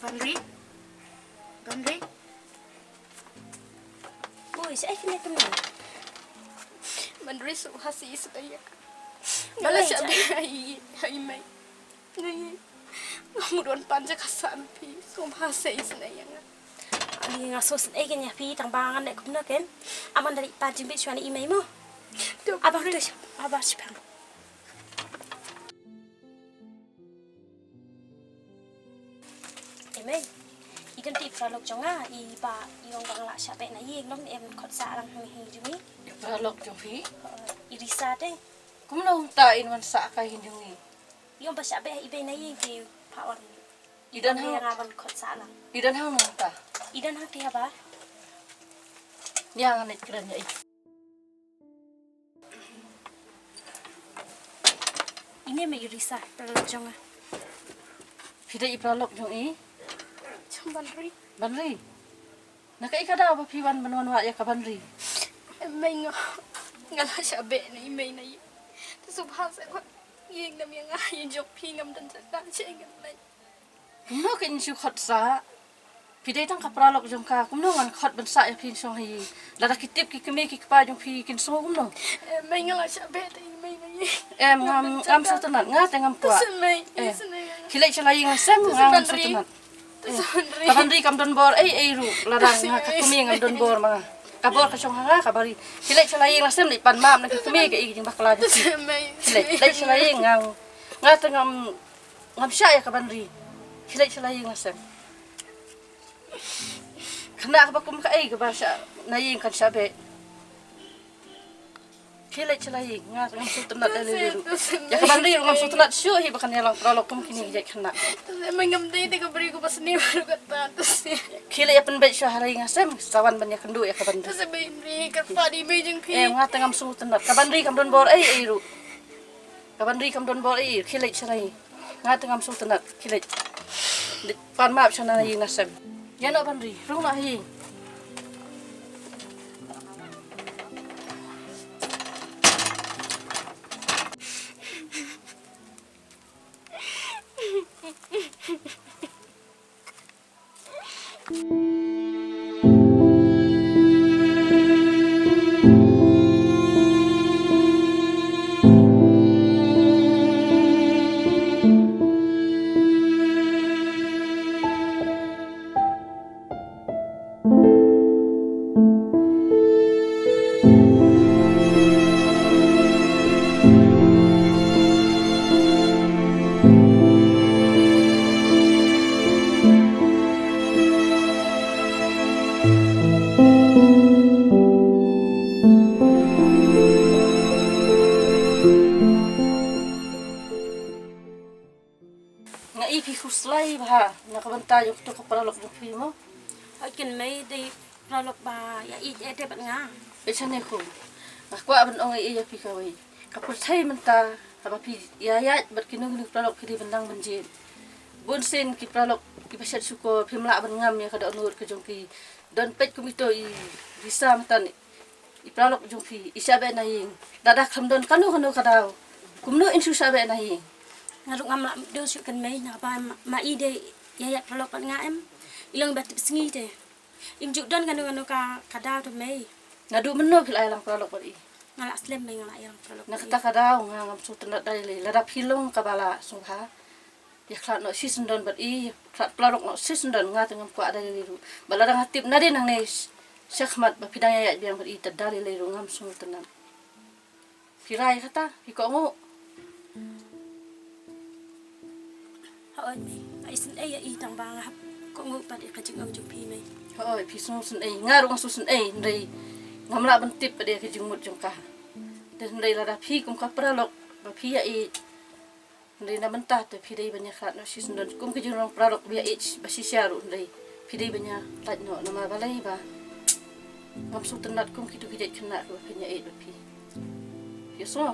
Bandri? Bandri? Boy, sa ay kinay kami. Bandri suhasi isdaya. Balay, Ngala siya ay may. Ngayon. Ngamuduan panja kasaan pi. Sumhasi isdaya nga. Ani nga sos ay kanya pi tang bangan na kumna ken. Aman dari pajim bi suani imay mo. Abang tu siya. Abang siya. Imay. Idan ti pralog jonga iba yung bangla siya pe na yeng long em khot sa lang hi jumi. Pralog jong pi. Irisa de. Kumno tain wan sa ka hindung ni. Yung ba siya be ibay na yeng ti pawan. Idan Yang ha. aban khot sa lang. Idan ha mo ta. Idan ha ti ba? Yang anet kran ya. Ini may irisa pralog jonga. Pida i pralog jong i. Chang Bandri. Banri. Nakaikada ba piwan banwan wa ya ka banri. May nga. Ngala siya be na imay na yeng. Sumhasi ko. Yeng na miya nga yung jok pi ngam dan sa siya nga lay. Kumno kin siu khot sa. Pida tang ka pralog jong ka. Kumno ngan khot ban sa ya pin song hi. Lada kitip ki keme ki pa jong pi kin so kumno. May ngala siya be na imay na yeng. Em ngam sa tanat nga tengam kwa. May. Kilai chalai ngam sem ngam sa tanat. Kabandri kam don bor ai ru larang nga ka kumi ngam don bor mga kabor ka song hanga kabari kilai chalai la sem ni pan mam na ka kumi ka iging bakla ji kilai chalai ngam nga tengam ngam sya ya kabandri kilai chalai nga sem kana ka bakum ka ai ka ba sya na ying kan sabe kilai chalai nga ngam su tanat daliru ya kabandri ngam su tanat syu hi bakan yalang pralok kum kini jek kana May ngamday di ka beri ko pas ni baru kata terus kila ya pen bet syahari ngasem sawan banyak kendu ya kabandri terus may ni karpa di may jeng pi. nga tengam su tenat kabandri kam don bor ai ru kabandri kam don bor ai kila syahari nga tengam su tenat kila pan map sana yi ngasem ya no bandri rumah hi nga ipi kuslay ba nakabanta yung to kapralok ng primo Ay kin may di pralog ba ya i ete bat nga. besane ko akwa ban ong iya pi kawai kapul thai menta haba pi ya bat kinung ni pralok kidi bandang banjin bunsin ki pralok ki pasat suko pimla ban ngam ya kada onur ke jongki don pet kumito i bisa matan i pralok jongki isabe na ying dadak khamdon kanu kadaw kumno insu sabe na ying Ngaruk ngam do su kan may na ba ma i de ya pralog bat nga em. Ilang bat singi de. Im juk don kanu ka kadaw to may. ngadu menno pil ailang pralok bari Ngala slem may ngala ilang pralog. nakata kadaw ngam su tenat dai ladap hilong kabala sungha ya klat no season don bat i klat pralok no season don nga tengam kwa dai liru balarang hatip na din ang nes syakmat ba pidang ya biang bat i tadali liru ngam su tenat pirai kata iko ngo Hoy may. Ay sin ay i tang ba nga ko ngu pat ka jing ang juk pi may. hoi pi sun sun ai ngaru ang susun ai ndai ngamla bentip pada ke jumut jongka dan ndai ladap hi kum ka pralok ba pi ya i ndai na mentah te pi dai banyak klat no season don kum ke jurong pralok bi i basi syaru ndai pi dai banyak lat no nama balai ba ngam su tenat kum kitu kijat kena ko pinya i ba pi ya so